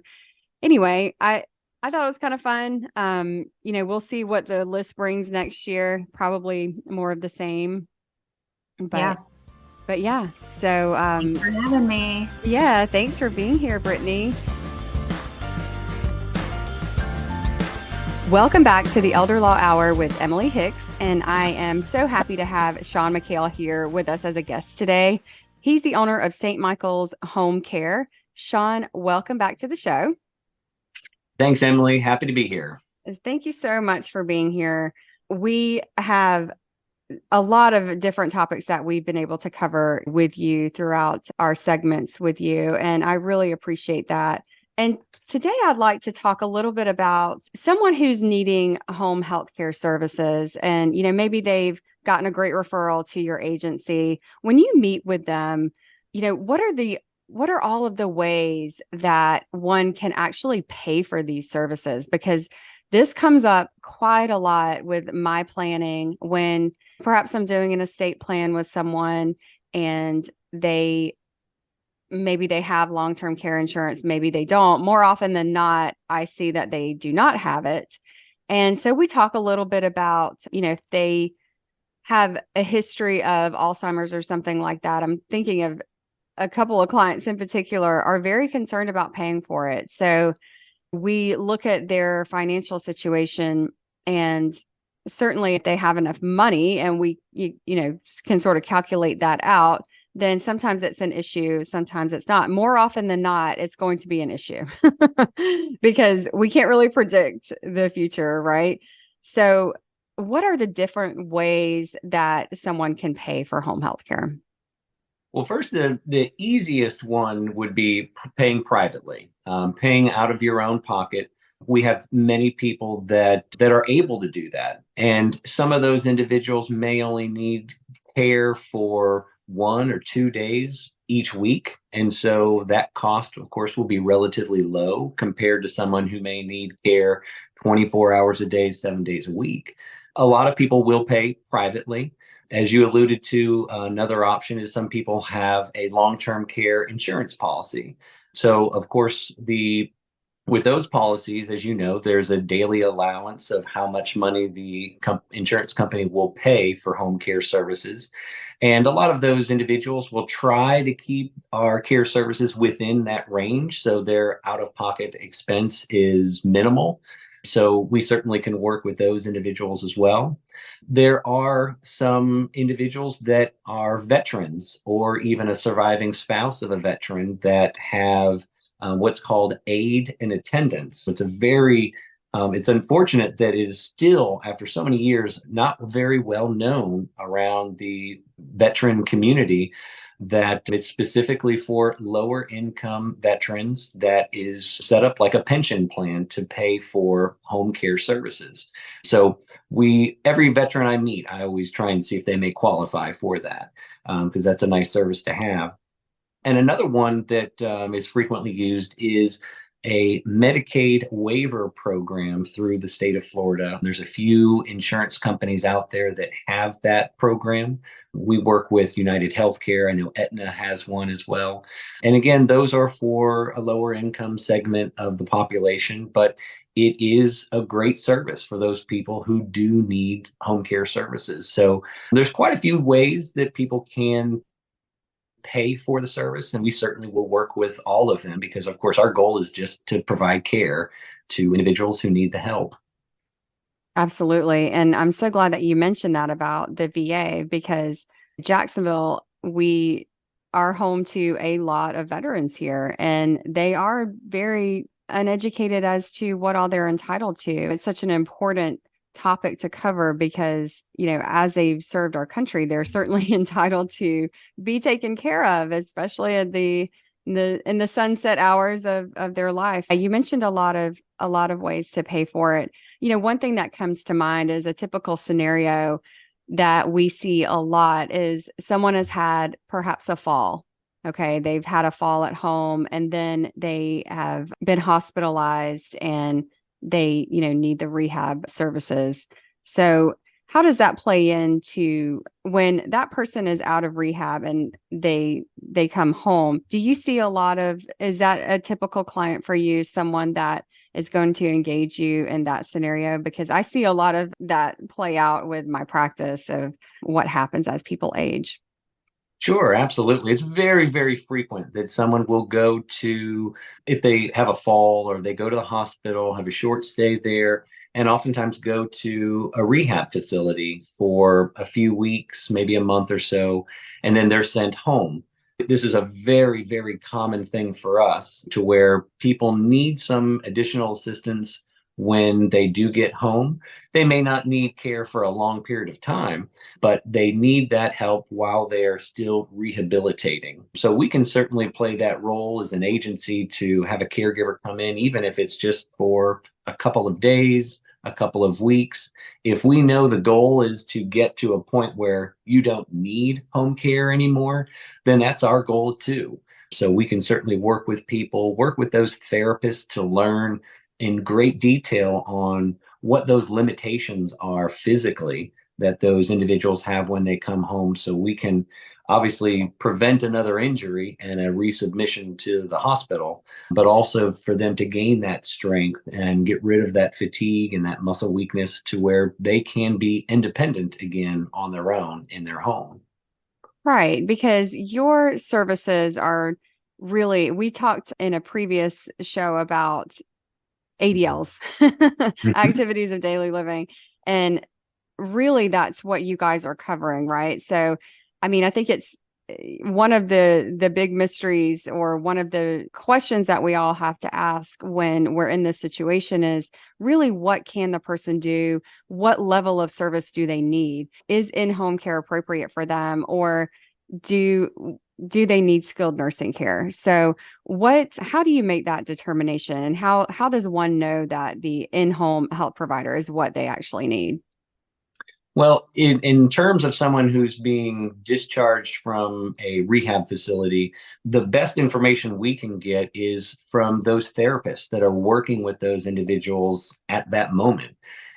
anyway, I thought it was kind of fun. We'll see what the list brings next year. Probably more of the same. But yeah. So thanks for having me. Yeah, thanks for being here, Brittany. Welcome back to the Elder Law Hour with Emily Hicks, and I am so happy to have Sean McHale here with us as a guest today. He's the owner of St. Michael's Home Care. Sean, welcome back to the show. Thanks, Emily. Happy to be here. Thank you so much for being here. We have a lot of different topics that we've been able to cover with you throughout our segments with you, and I really appreciate that. And today I'd like to talk a little bit about someone who's needing home health care services. And, maybe they've gotten a great referral to your agency. When you meet with them, what are all of the ways that one can actually pay for these services? Because this comes up quite a lot with my planning when perhaps I'm doing an estate plan with someone and maybe they have long-term care insurance, maybe they don't. More often than not, I see that they do not have it. And so we talk a little bit about, if they have a history of Alzheimer's or something like that. I'm thinking of a couple of clients in particular are very concerned about paying for it. So we look at their financial situation, and certainly if they have enough money and we can sort of calculate that out, then sometimes it's an issue, sometimes it's not. More often than not, it's going to be an issue because we can't really predict the future, right? So what are the different ways that someone can pay for home health care? Well, first, the easiest one would be paying privately, paying out of your own pocket. We have many people that are able to do that. And some of those individuals may only need care for 1 or 2 days each week. And so that cost, of course, will be relatively low compared to someone who may need care 24 hours a day, 7 days a week. A lot of people will pay privately. As you alluded to, another option is some people have a long-term care insurance policy. So, of course, with those policies, as you know, there's a daily allowance of how much money the insurance company will pay for home care services. And a lot of those individuals will try to keep our care services within that range, so their out-of-pocket expense is minimal. So we certainly can work with those individuals as well. There are some individuals that are veterans or even a surviving spouse of a veteran that have what's called aid in attendance. It's it's unfortunate that it is still, after so many years, not very well known around the veteran community that it's specifically for lower income veterans that is set up like a pension plan to pay for home care services. So every veteran I meet, I always try and see if they may qualify for that, because that's a nice service to have. And another one that is frequently used is a Medicaid waiver program through the state of Florida. There's a few insurance companies out there that have that program. We work with United Healthcare. I know Aetna has one as well. And again, those are for a lower income segment of the population, but it is a great service for those people who do need home care services. So there's quite a few ways that people can pay for the service, and we certainly will work with all of them because, of course, our goal is just to provide care to individuals who need the help. Absolutely. And I'm so glad that you mentioned that about the VA, because Jacksonville, we are home to a lot of veterans here, and they are very uneducated as to what all they're entitled to. It's such an important topic to cover because, as they've served our country, they're certainly entitled to be taken care of, especially at in the sunset hours of their life. You mentioned a lot of ways to pay for it. One thing that comes to mind is a typical scenario that we see a lot is someone has had perhaps a fall. Okay, they've had a fall at home and then they have been hospitalized and they, need the rehab services. So how does that play into when that person is out of rehab and they come home? Do you see is that a typical client for you, someone that is going to engage you in that scenario? Because I see a lot of that play out with my practice of what happens as people age. Sure, absolutely. It's very, very frequent that someone will go to, if they have a fall or they go to the hospital, have a short stay there, and oftentimes go to a rehab facility for a few weeks, maybe a month or so, and then they're sent home. This is a very, very common thing for us to where people need some additional assistance when they do get home. They may not need care for a long period of time, but they need that help while they are still rehabilitating. So we can certainly play that role as an agency to have a caregiver come in, even if it's just for a couple of days, a couple of weeks. If we know the goal is to get to a point where you don't need home care anymore, then that's our goal too. So we can certainly work with people, work with those therapists to learn in great detail on what those limitations are physically that those individuals have when they come home, so we can obviously prevent another injury and a resubmission to the hospital, but also for them to gain that strength and get rid of that fatigue and that muscle weakness to where they can be independent again on their own in their home. Right, because your services are really, we talked in a previous show about ADLs, activities of daily living. And really that's what you guys are covering, right? So, I mean, I think it's one of the big mysteries, or one of the questions that we all have to ask when we're in this situation is really, what can the person do? What level of service do they need? Is in-home care appropriate for them, or do they need skilled nursing care? So how do you make that determination, and how does one know that the in-home health provider is what they actually need? Well, in terms of someone who's being discharged from a rehab facility, the best information we can get is from those therapists that are working with those individuals at that moment.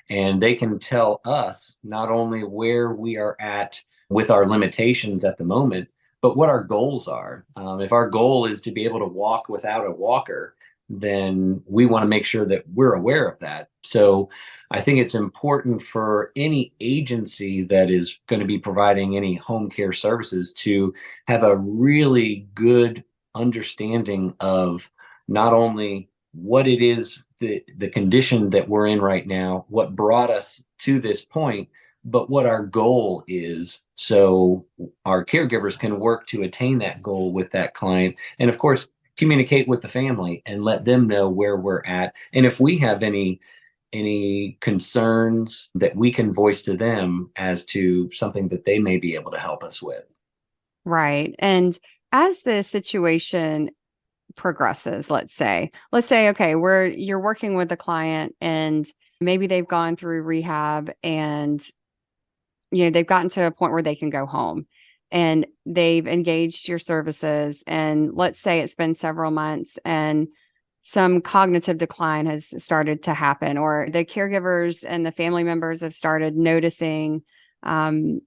And they can tell us not only where we are at with our limitations at the moment, but what our goals are. If our goal is to be able to walk without a walker, then we want to make sure that we're aware of that. So I think it's important for any agency that is going to be providing any home care services to have a really good understanding of not only what it is, the condition that we're in right now, what brought us to this point, but what our goal is. So our caregivers can work to attain that goal with that client. And of course, communicate with the family and let them know where we're at. And if we have any concerns, that we can voice to them as to something that they may be able to help us with. Right. And as the situation progresses, let's say, okay, you're working with a client and maybe they've gone through rehab, and they've gotten to a point where they can go home, and they've engaged your services, and let's say it's been several months and some cognitive decline has started to happen, or the caregivers and the family members have started noticing some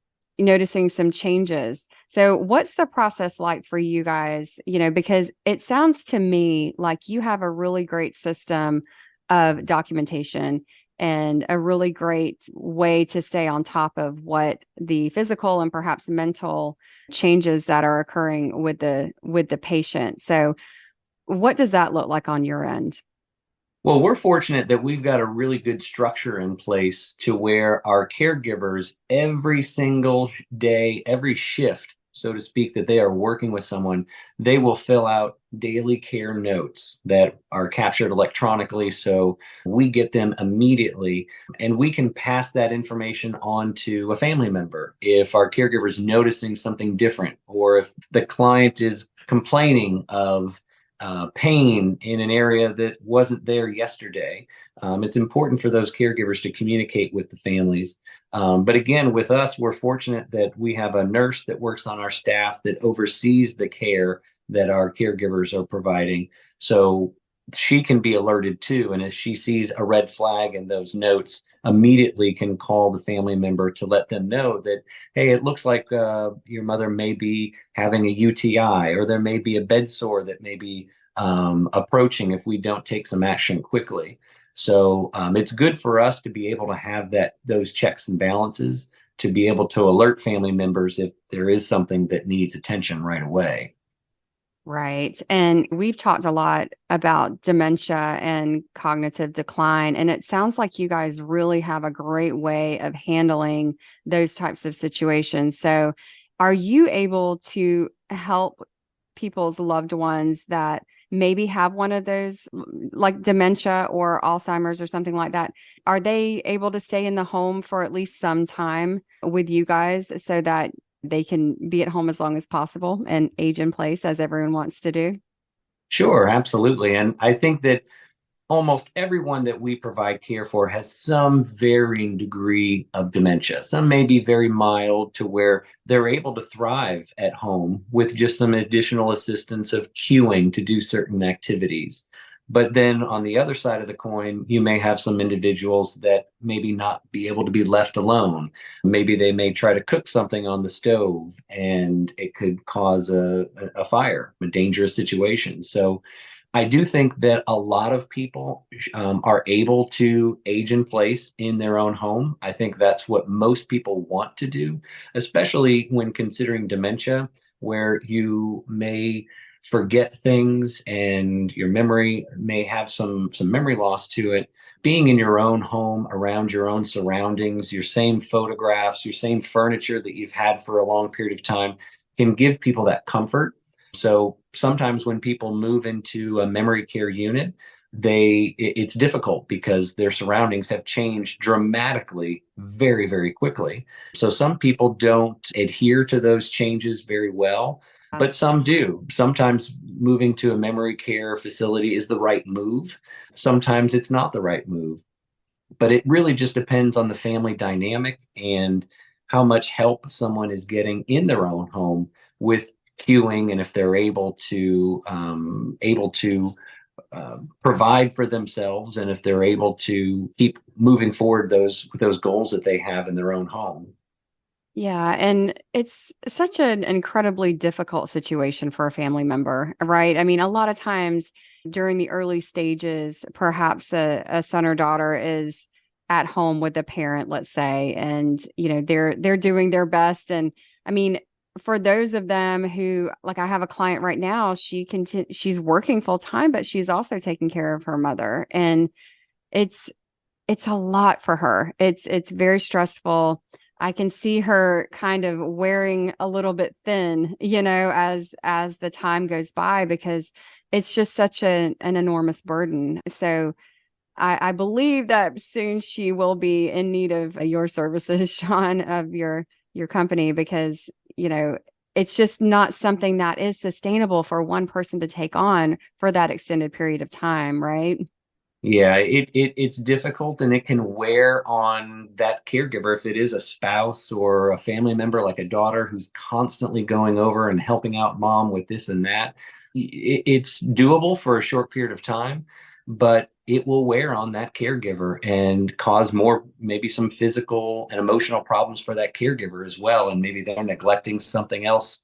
changes. So what's the process like for you guys? Because it sounds to me like you have a really great system of documentation and a really great way to stay on top of what the physical and perhaps mental changes that are occurring with the patient. So what does that look like on your end? Well, we're fortunate that we've got a really good structure in place to where our caregivers, every single day, every shift, so to speak, that they are working with someone, they will fill out daily care notes that are captured electronically. So we get them immediately, and we can pass that information on to a family member if our caregiver is noticing something different, or if the client is complaining of pain in an area that wasn't there yesterday. It's important for those caregivers to communicate with the families. But again, with us, we're fortunate that we have a nurse that works on our staff that oversees the care that our caregivers are providing. So she can be alerted too. And if she sees a red flag in those notes, immediately can call the family member to let them know that, hey, it looks like your mother may be having a UTI, or there may be a bed sore that may be approaching if we don't take some action quickly. So it's good for us to be able to have those checks and balances to be able to alert family members if there is something that needs attention right away. Right. And we've talked a lot about dementia and cognitive decline. And it sounds like you guys really have a great way of handling those types of situations. So, are you able to help people's loved ones that maybe have one of those, like dementia or Alzheimer's or something like that? Are they able to stay in the home for at least some time with you guys so that they can be at home as long as possible and age in place as everyone wants to do? Sure, absolutely. And I think that almost everyone that we provide care for has some varying degree of dementia. Some may be very mild to where they're able to thrive at home with just some additional assistance of cueing to do certain activities. But then on the other side of the coin, you may have some individuals that maybe not be able to be left alone. Maybe they may try to cook something on the stove and it could cause a fire, a dangerous situation. So I do think that a lot of people are able to age in place in their own home. I think that's what most people want to do, especially when considering dementia, where you may forget things and your memory may have some memory loss to it. Being in your own home, around your own surroundings, your same photographs, your same furniture that you've had for a long period of time can give people that comfort. So sometimes when people move into a memory care unit, it's difficult because their surroundings have changed dramatically very, very quickly. So some people don't adhere to those changes very well, but some do. Sometimes moving to a memory care facility is the right move. Sometimes it's not the right move. But it really just depends on the family dynamic and how much help someone is getting in their own home with cueing, and if they're able to provide for themselves, and if they're able to keep moving forward those goals that they have in their own home. Yeah, and it's such an incredibly difficult situation for a family member, right? I mean, a lot of times during the early stages, perhaps a son or daughter is at home with a parent, let's say, and they're doing their best. And I mean, for those of them who, like, I have a client right now, she's working full time, but she's also taking care of her mother, and it's a lot for her. It's very stressful. I can see her kind of wearing a little bit thin, as the time goes by, because it's just such an enormous burden. So I believe that soon she will be in need of your services, Sean, of your company, because, it's just not something that is sustainable for one person to take on for that extended period of time, right? Yeah, it's difficult, and it can wear on that caregiver if it is a spouse or a family member, like a daughter who's constantly going over and helping out mom with this and that. It's doable for a short period of time, but it will wear on that caregiver and cause more, maybe some physical and emotional problems for that caregiver as well. And maybe they're neglecting something else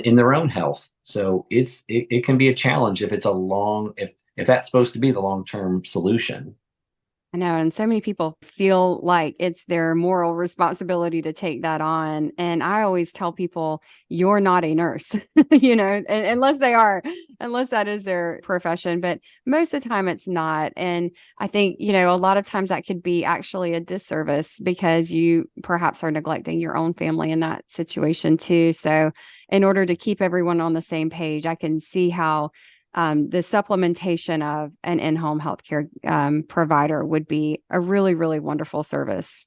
in their own health. So it can be a challenge if it's if that's supposed to be the long-term solution. I know. And so many people feel like it's their moral responsibility to take that on. And I always tell people, you're not a nurse, unless that is their profession. But most of the time it's not. And I think, a lot of times that could be actually a disservice because you perhaps are neglecting your own family in that situation too. So in order to keep everyone on the same page, I can see how the supplementation of an in-home healthcare provider would be a really, really wonderful service.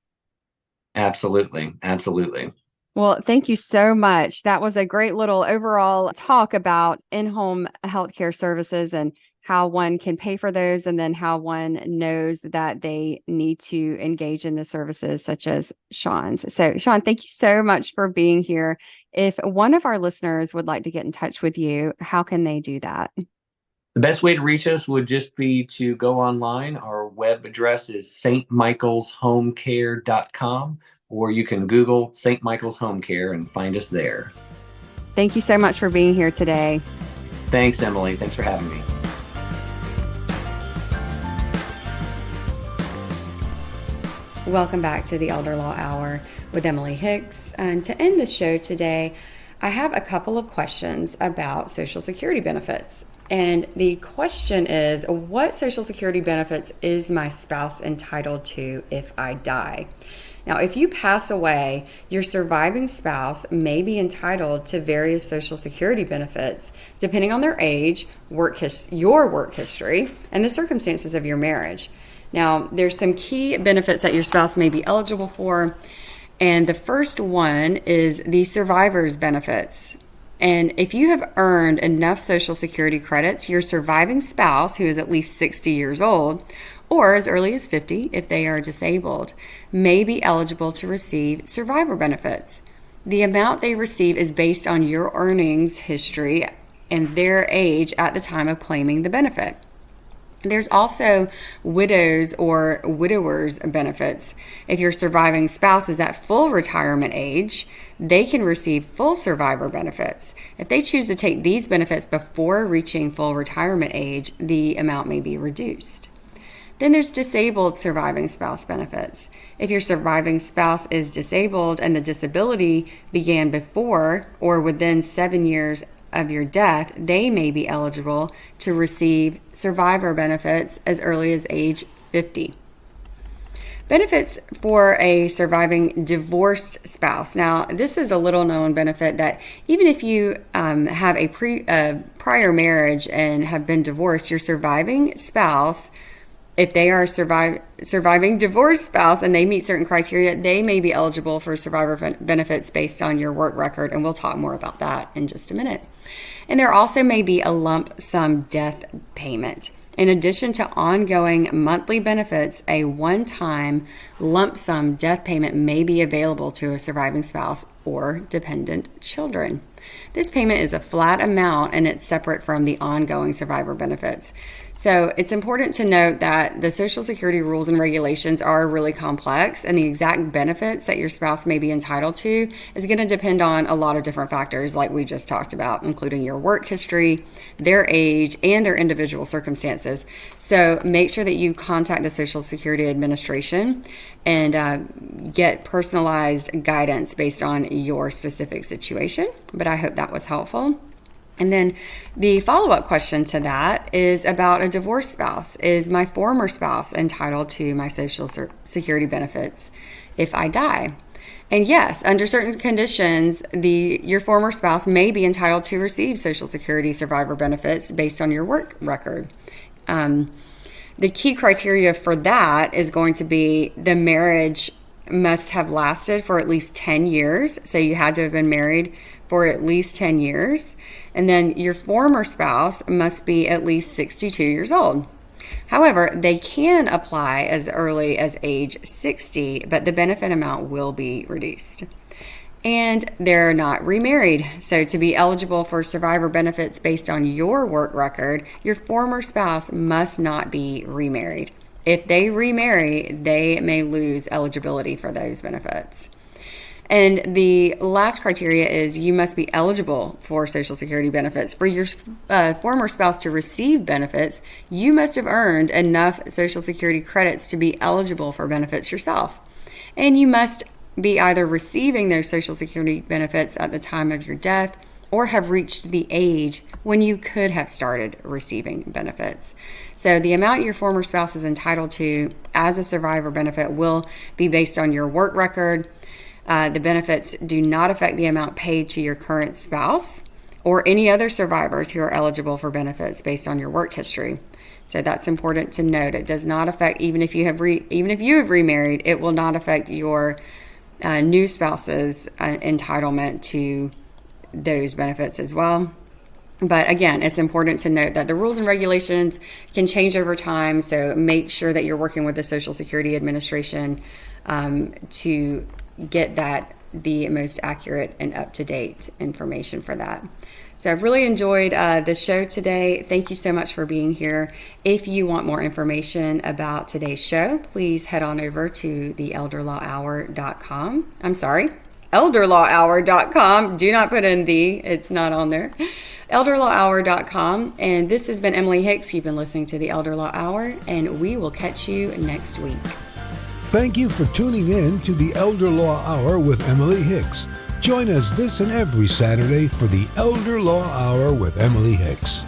Absolutely. Absolutely. Well, thank you so much. That was a great little overall talk about in-home healthcare services and how one can pay for those, and then how one knows that they need to engage in the services such as Sean's. So, Sean, thank you so much for being here. If one of our listeners would like to get in touch with you, how can they do that? The best way to reach us would just be to go online. Our web address is stmichaelshomecare.com, or you can Google St. Michael's Home Care and find us there. Thank you so much for being here today. Thanks, Emily. Thanks for having me. Welcome back to the Elder Law Hour with Emily Hicks. And to end the show today, I have a couple of questions about Social Security benefits. And the question is, what Social Security benefits is my spouse entitled to if I die? Now, if you pass away, your surviving spouse may be entitled to various Social Security benefits depending on their age, your work history, and the circumstances of your marriage. Now, there's some key benefits that your spouse may be eligible for, and the first one is the survivor's benefits. And if you have earned enough Social Security credits, your surviving spouse, who is at least 60 years old, or as early as 50 if they are disabled, may be eligible to receive survivor benefits. The amount they receive is based on your earnings history and their age at the time of claiming the benefit. There's also widows or widowers benefits. If your surviving spouse is at full retirement age, they can receive full survivor benefits. If they choose to take these benefits before reaching full retirement age, the amount may be reduced. Then there's disabled surviving spouse benefits. If your surviving spouse is disabled and the disability began before or within 7 years of your death, they may be eligible to receive survivor benefits as early as age 50. Benefits for a surviving divorced spouse. Now, this is a little known benefit that even if you have a prior marriage and have been divorced, your surviving spouse, if they are surviving divorced spouse and they meet certain criteria, they may be eligible for survivor benefits based on your work record, and we'll talk more about that in just a minute. And there also may be a lump sum death payment. In addition to ongoing monthly benefits, a one-time lump sum death payment may be available to a surviving spouse or dependent children. This payment is a flat amount and it's separate from the ongoing survivor benefits. So it's important to note that the Social Security rules and regulations are really complex, and the exact benefits that your spouse may be entitled to is going to depend on a lot of different factors like we just talked about, including your work history, their age, and their individual circumstances. So make sure that you contact the Social Security Administration and get personalized guidance based on your specific situation. But I hope that was helpful. And then the follow-up question to that is about a divorced spouse. Is my former spouse entitled to my Social Security benefits if I die? And yes, under certain conditions, your former spouse may be entitled to receive Social Security survivor benefits based on your work record. The key criteria for that is going to be the marriage must have lasted for at least 10 years. So you had to have been married for at least 10 years. And then your former spouse must be at least 62 years old. However, they can apply as early as age 60, but the benefit amount will be reduced. And they're not remarried. So to be eligible for survivor benefits based on your work record, your former spouse must not be remarried. If they remarry, they may lose eligibility for those benefits. And the last criteria is you must be eligible for Social Security benefits. For your former spouse to receive benefits, you must have earned enough Social Security credits to be eligible for benefits yourself. And you must be either receiving those Social Security benefits at the time of your death or have reached the age when you could have started receiving benefits. So the amount your former spouse is entitled to as a survivor benefit will be based on your work record. The benefits do not affect the amount paid to your current spouse or any other survivors who are eligible for benefits based on your work history. So that's important to note. It does not affect, even if you have remarried, it will not affect your new spouse's entitlement to those benefits as well. But again, it's important to note that the rules and regulations can change over time. So make sure that you're working with the Social Security Administration to get the most accurate and up-to-date information for that. So I've really enjoyed the show today. Thank you so much for being here. If you want more information about today's show, please head on over to the elderlawhour.com. I'm sorry, elderlawhour.com. Do not put in it's not on there. elderlawhour.com. And this has been Emily Hicks. You've been listening to the Elder Law Hour, and we will catch you next week. Thank you for tuning in to the Elder Law Hour with Emily Hicks. Join us this and every Saturday for the Elder Law Hour with Emily Hicks.